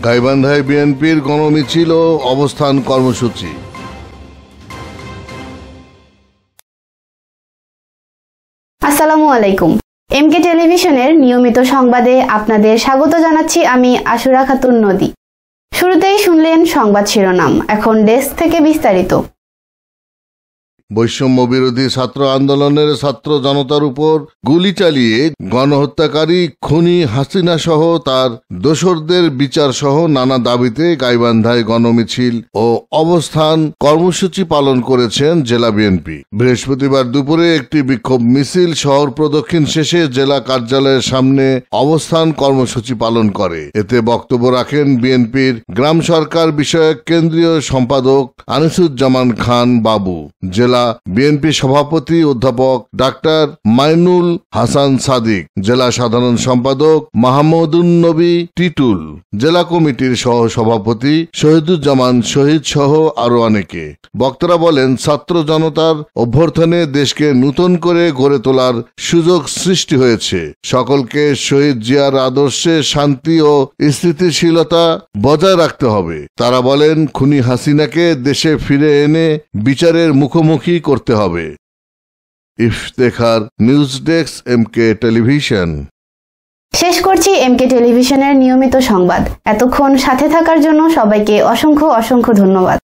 গাইবান্ধায় বিএনপির গণমিছিল ও অবস্থান কর্মসূচি। আসসালামু আলাইকুম। এমকে টেলিভিশনের নিয়মিত সংবাদে আপনাদের স্বাগত জানাচ্ছি আমি আশুরা খাতুন নদী। শুরুতেই শুনলেন সংবাদ শিরোনাম, এখন ডেস্ক থেকে বিস্তারিত। বৈষম্য বিরোধী ছাত্র আন্দোলনের ছাত্র জনতার উপর গুলি চালিয়ে গণহত্যাকারী খুনি হাসিনা সহ তার দোসরদের বিচার সহ নানা দাবিতে গাইবান্ধায় গণমিছিল ও অবস্থান কর্মসূচি পালন করেছেন জেলা বিএনপি। বৃহস্পতিবার দুপুরে একটি বিক্ষোভ মিছিল শহর প্রদক্ষিণ শেষে জেলা কার্যালয়ের সামনে অবস্থান কর্মসূচি পালন করে। এতে বক্তব্য রাখেন বিএনপির গ্রাম সরকার বিষয়ক কেন্দ্রীয় সম্পাদক আনিসুজ্জামান খান বাবু, জেলা বিএনপি সভাপতি অধ্যাপক ডাক্তার মাইনুল হাসান সাদিক, জেলা সাধারণ সম্পাদক মাহমুদুন নবী টিটুল, জেলা কমিটির সহ সভাপতি শহীদুজ্জামান শহীদ সহ আরো অনেকে। বক্তারা বলেন, ছাত্র জনতার অভ্যর্থনে দেশকে নতুন করে গড়ে তোলার সুযোগ সৃষ্টি হয়েছে। সকলকে শহীদ জিয়ার আদর্শে শান্তি ও স্থিতিশীলতা বজায় রাখতে হবে। তারা বলেন, খুনি হাসিনাকে দেশে ফিরে এনে বিচারের মুখোমুখি করতে হবে। Iftekhar, news desk, MK television. শেষ করছি এমকে টেলিভিশনের নিয়মিত সংবাদ। এতক্ষণ সাথে থাকার জন্য সবাইকে অসংখ্য ধন্যবাদ।